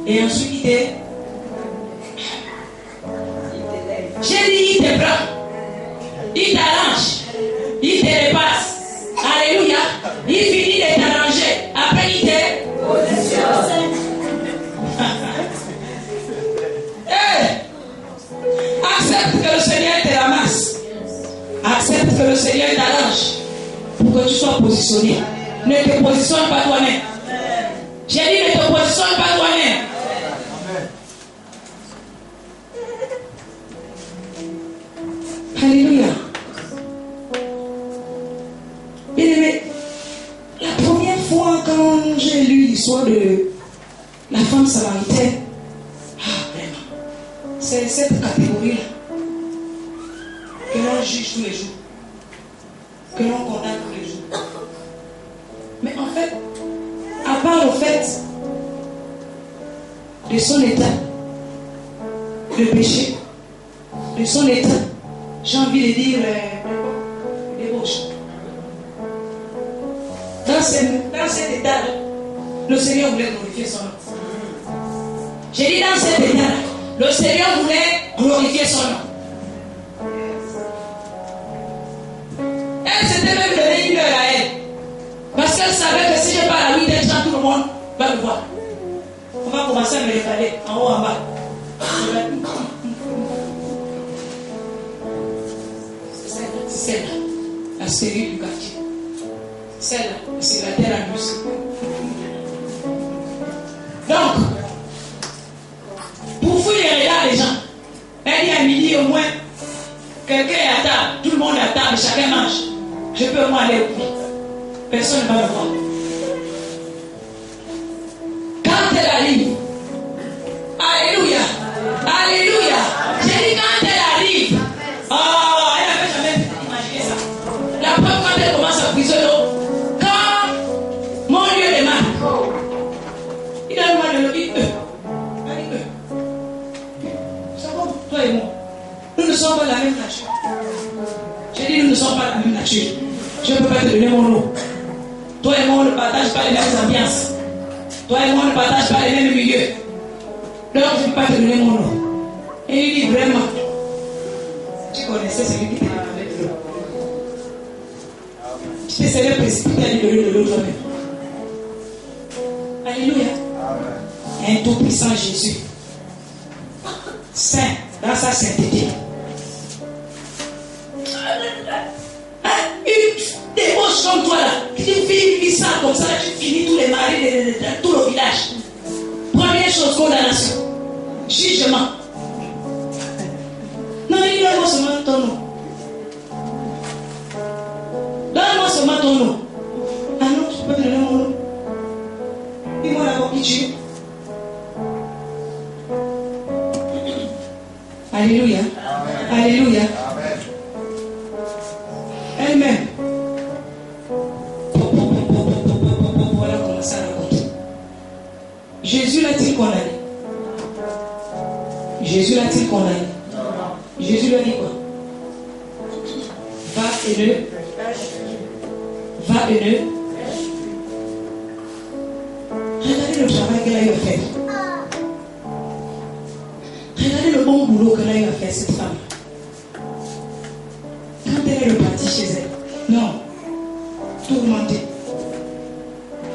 Et ensuite il te... J'ai dit il te prend. Il t'arrange. Il te repasse. sois positionné. Ne te positionne pas toi-même. J'ai dit ne te positionne pas toi-même. Alléluia. Bien aimé, la première fois quand j'ai lu l'histoire de la femme samaritaine, vraiment, c'est cette catégorie-là que l'on juge tous les jours, que l'on condamne tous les jours. Mais en fait, à part le fait de son état de péché, de son état, j'ai envie de dire débauche. Dans cet état, le Seigneur voulait glorifier son nom. J'ai dit dans cet état, le Seigneur voulait glorifier son nom. Elle s'était même donné une heure à elle. Parce qu'elle savait que si je parle à 8h, tout le monde va me voir. On va commencer à me regarder en haut, en bas. C'est celle-là, la série du quartier. Celle-là, le célibataire à Lucie. Donc, pour fuir les regards des gens, elle dit à midi au moins, quelqu'un est à table, tout le monde est à table, chacun mange. Je peux au moins aller au puits. Personne ne va me voir. Quand elle arrive, alléluia, alléluia. J'ai dit quand elle arrive, oh, elle n'avait jamais imaginé ça. La preuve quand elle commence à briser l'eau, quand mon Dieu démarre, il a le droit de le dire c'est bon, toi et moi. Nous ne sommes pas la même nature. J'ai dit nous ne sommes pas la même nature. Je ne peux pas te donner mon nom. Toi et moi, on ne partage pas les mêmes ambiances. Toi et moi, on ne partage pas les mêmes milieux. Donc, je ne peux pas te donner mon nom. Et il dit vraiment, tu connaissais celui qui était avec l'eau. Tu t'es serré précipité à lui donner de l'eau toi-même. Alléluia. Un tout-puissant Jésus. Saint, dans sa sainteté. Une débauche comme toi là, tu vis ça comme ça, là, tu finis tous les maris de tout le village. Première chose, condamnation, jugement. Non, il donne-moi seulement ton nom. Donne-moi seulement ton nom. Ah non, tu peux pas te donner mon nom. Dis-moi d'abord qui tu es. Alléluia. Amen. Alléluia. Amen. Elle-même. Voilà comment ça raconte. Jésus l'a-t-il condamné? Jésus l'a-t-il condamné? Jésus lui a dit quoi? Va et ne. Va et ne. Regardez le travail qu'elle a eu à faire. Regardez le bon boulot qu'elle a eu à faire, cette femme. Quand elle est repartie chez elle, non, tourmentée.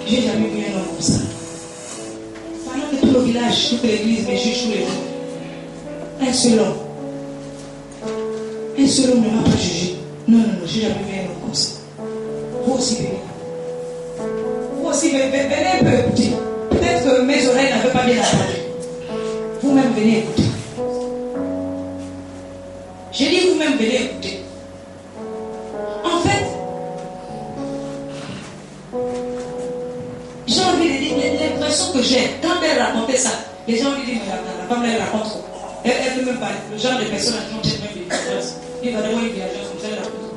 J'ai jamais vu un homme comme ça. Pendant que tout le village, toute l'église me juge tous les jours. Un seul homme. Un seul homme ne m'a pas jugé. Non, non, non, j'ai jamais vu un homme comme ça. Vous aussi, venez. Vous aussi, venez un peu écouter. Peut-être que mes oreilles n'avaient pas bien entendu. Vous-même, venez écouter. J'ai dit vous-même, venez écouter. En fait, j'ai envie de dire, l'impression que j'ai, quand elle racontait ça, les gens lui disent, mais la femme, elle raconte trop. Elle ne peut même pas, le genre de personnes qui ont peut-être même des villageoises. Il va devoir une villageoise comme ça, elle raconte.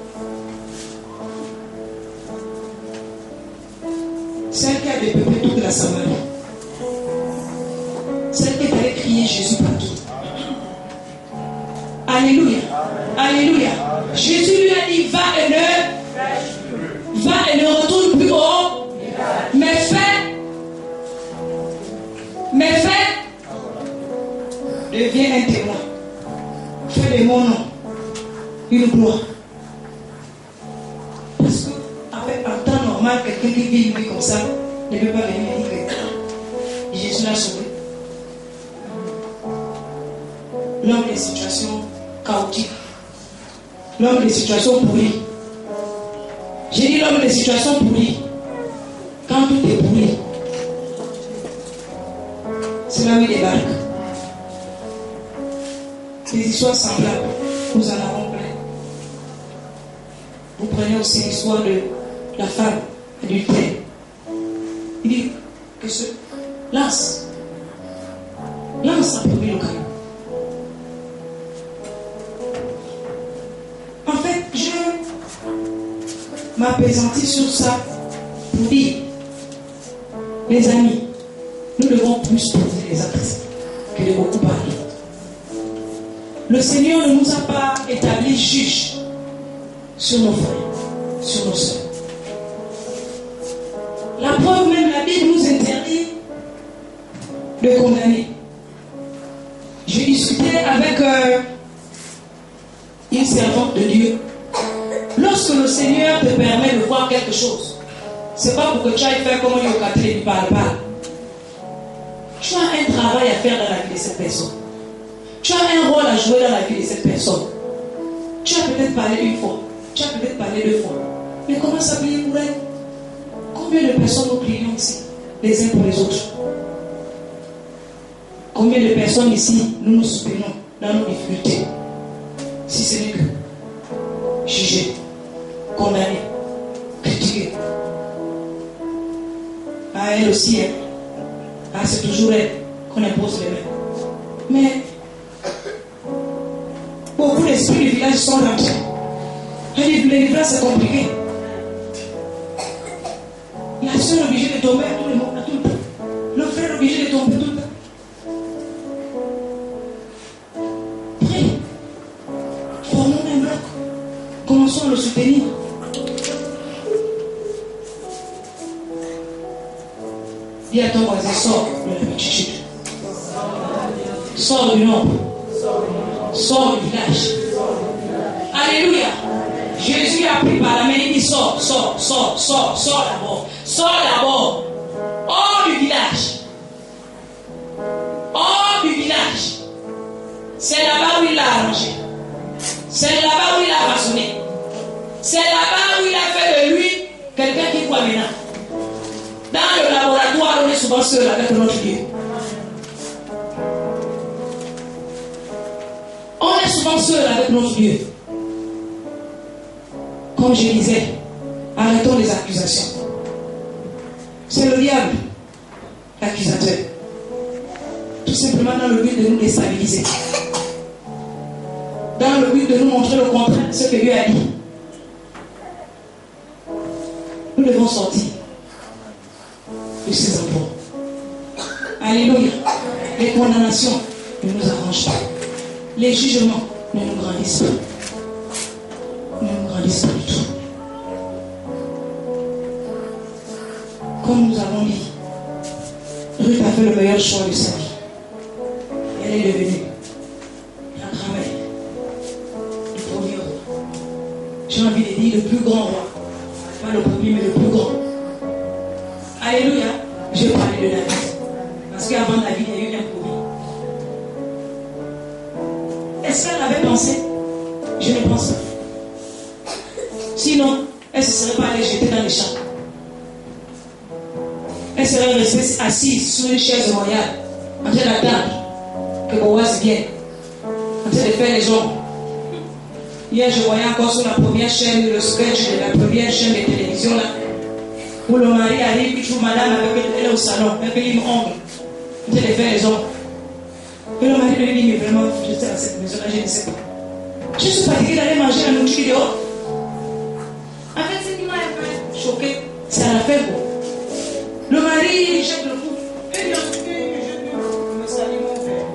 Celle qui a dépeuplé toute la Samarie. Celle qui est allée crier Jésus partout. Alléluia. Alléluia. Jésus lui a dit, va et ne retourne plus haut. Mais fais, deviens un témoin. Fais de mon nom une gloire. Parce que, en temps normal, quelqu'un qui vit une vie comme ça ne peut pas venir dire que Jésus l'a sauvé. L'homme des situations chaotiques, l'homme des situations pourries. J'ai dit l'homme des situations pourries. Quand tout est pourri, c'est là où il débarque. Des histoires semblables, nous en avons plein. Vous prenez aussi l'histoire de la femme adultère. Il dit que ce lance a pris le caillou. En fait, je m'apaisantis sur ça pour dire, les amis, nous devons plus poser les actes que de beaucoup parler. Le Seigneur ne nous a pas établis juges sur nos frères, sur nos soeurs. La preuve même, la Bible nous interdit de condamner. J'ai discuté avec une servante de Dieu. Lorsque le Seigneur te permet de voir quelque chose, c'est pas pour que tu ailles faire comme on dit au quatrième, tu parles pas. Tu as un travail à faire dans la vie de cette personne. Tu as un rôle à jouer dans la vie de cette personne. Tu as peut-être parlé une fois, tu as peut-être parlé deux fois. Mais comment ça prier pour elle? Combien de personnes nous prions ici, les uns pour les autres? Combien de personnes ici nous nous soutenons dans nos difficultés? Si ce n'est que juger, condamner, critiquer. À elle aussi, hein. Ah, c'est toujours elle qu'on impose les mains. Mais beaucoup d'esprits du village sont rentrés. Les villages, c'est compliqué. La soeur est obligée de tomber à tout le monde, à tout le temps. Le frère est obligé de tomber tout le temps. Prie. Formons un bloc. Commençons à le soutenir. Dis à ton voisin, sors de la multitude. Sors du nombre. Sors du village. Alléluia. Jésus a pris par la main, il dit sors d'abord. Sors d'abord. Hors du village. Hors du village. C'est là-bas où il l'a arrangé. C'est là-bas où il a façonné. C'est là-bas où il a fait de lui quelqu'un qui croit maintenant. Dans le laboratoire, on est souvent seul avec notre Dieu. On est souvent seul avec notre Dieu. Comme je disais, arrêtons les accusations. C'est le diable, l'accusateur. Tout simplement dans le but de nous déstabiliser. Dans le but de nous montrer le contraire de ce que Dieu a dit. Nous devons sortir de ces emplois. Alléluia. Les condamnations ne nous arrangent pas. Les jugements ne nous grandissent pas. Ne nous grandissent pas du tout. Comme nous avons dit, Ruth a fait le meilleur choix de sa vie. Elle est devenue la grand-mère du premier roi. J'ai envie de dire le plus grand roi. Pas le premier, mais le plus grand. Alléluia. Je parlais de David. Parce qu'avant David, il y a eu un premier. Est-ce qu'elle avait pensé? Je ne pense pas. Sinon, elle ne se serait pas allée jeter dans les champs. Elle serait restée assise sur une chaise royale, en train d'attendre que Boaz vienne, en train de faire les jambes. Hier, je voyais encore sur la première chaîne, le sketch de la première chaîne de télévision là, où le mari arrive, il trouve madame avec elle au salon, avec une ongle, en train de faire les jambes. Et le mari lui dit, mais vraiment, je sais à cette maison-là, je ne sais pas. Je suis fatiguée d'aller manger la nourriture dehors. En fait, ce qui m'a un peu choqué, c'est à la fin, bon. Le mari, il jette le coup. Et il a dit, je me salue mon frère.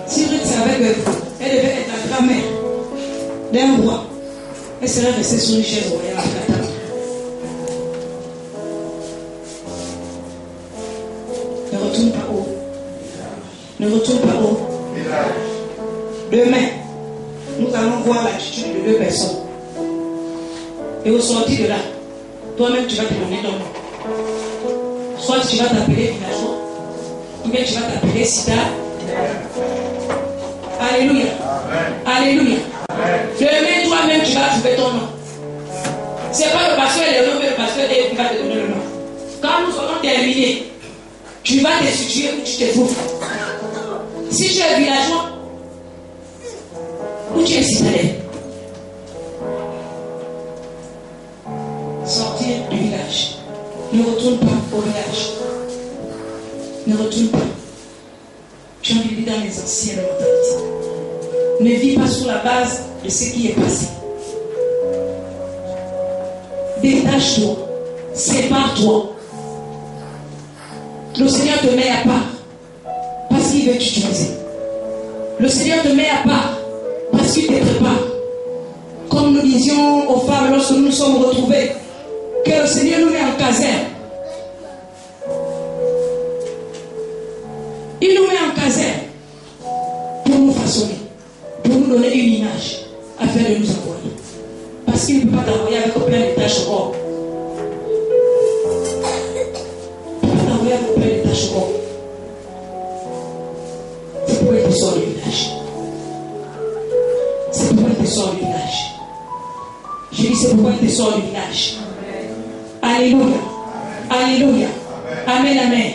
Si Ruth savait qu'elle devait être la grand-mère d'un roi, elle serait restée sur une chaise royale avec la table. Ne retourne pas haut. Ne retourne pas haut. Demain, nous allons voir l'attitude de deux personnes. Et au sortir de là, toi-même tu vas te donner ton nom. Soit tu vas t'appeler villageois, ou bien tu vas t'appeler Sida. Alléluia. Alléluia. Demain, toi-même, tu vas trouver ton nom. Ce n'est pas le pasteur Léon, mais le pasteur Léon qui va te donner le nom. Quand nous serons terminés, tu vas te situer où tu te trouves. Si tu es villageois, où tu es citadin. Sortir du village. Ne retourne pas au village. Ne retourne pas. Tu as vécu dans les anciennes mentalités. Ne vis pas sur la base de ce qui est passé. Détache-toi. Sépare-toi. Le Seigneur te met à part parce qu'il veut t'utiliser. Le Seigneur te met à part parce qu'il te prépare. Comme nous disions aux femmes lorsque nous nous sommes retrouvés, que le Seigneur nous met en caserne. Il nous met en caserne pour nous façonner, pour nous donner une image afin de nous envoyer. Parce qu'il ne peut pas t'envoyer avec plein de tâches au corps. Il ne peut pas t'envoyer avec plein de tâches au corps. C'est pourquoi il te sort du village. C'est pourquoi il te sort du village. Je dis c'est pourquoi il te sort du village. Alléluia. Alléluia. Amen, amen.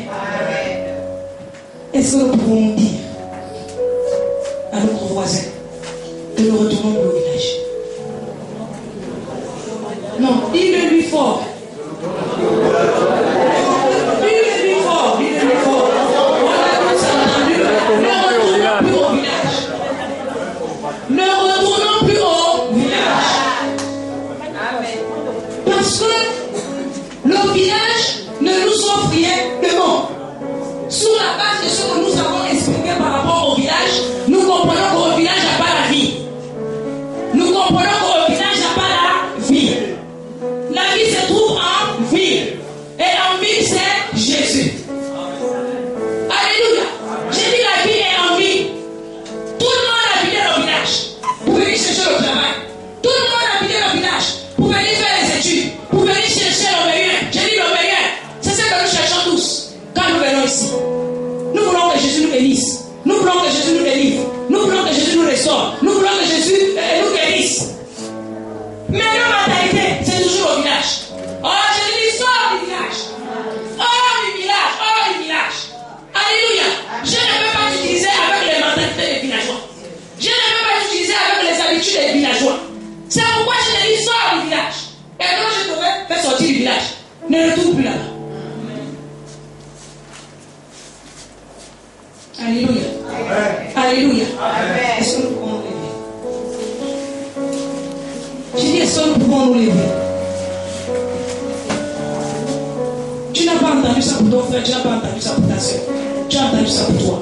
Est-ce que nous pouvons dire à notre voisin que nous retournons au village? Non, dis-le-lui fort. Dis-le-lui fort. Dis-le-lui fort. On a tous entendu. Ne retournons plus au village. Ne retournons plus au village. Parce que le village ne nous offre rien de bon. Sur la base de ce que nous avons expliqué par rapport au village, nous comprenons qu'au village n'a pas la vie. Nous comprenons qu'au village n'a pas la vie. La vie se trouve en ville. Et en ville, c'est Jésus. Alléluia. J'ai dit la vie est en ville. Tout le monde a habité le village pour venir chercher le travail. Tout le monde a habité le village pour venir faire les études, pour venir chercher le meilleur. J'ai dit le meilleur. C'est ce que nous cherchons tous quand nous venons ici. Nous voulons que Jésus nous bénisse. Nous voulons que Jésus nous délivre. Nous voulons que Jésus nous restaure. Nous voulons que Jésus nous guérisse. Mais nos mentalités, c'est toujours au village. Oh, Jésus dit, sors du village. Hors du village. Hors du village. Alléluia. Je ne peux pas t'utiliser avec les mentalités des villageois. Je ne peux pas t'utiliser avec les habitudes des villageois. C'est pourquoi je te dis, sors du village. Et quand je te fais sortir du village, ne retourne plus là-bas. Alléluia. Amen. Alléluia. Amen. Est-ce que nous pouvons nous lever? Je dis, est-ce que nous pouvons nous lever? Tu n'as pas entendu ça pour ton frère, tu n'as pas entendu ça pour ta soeur. Tu as entendu ça pour toi.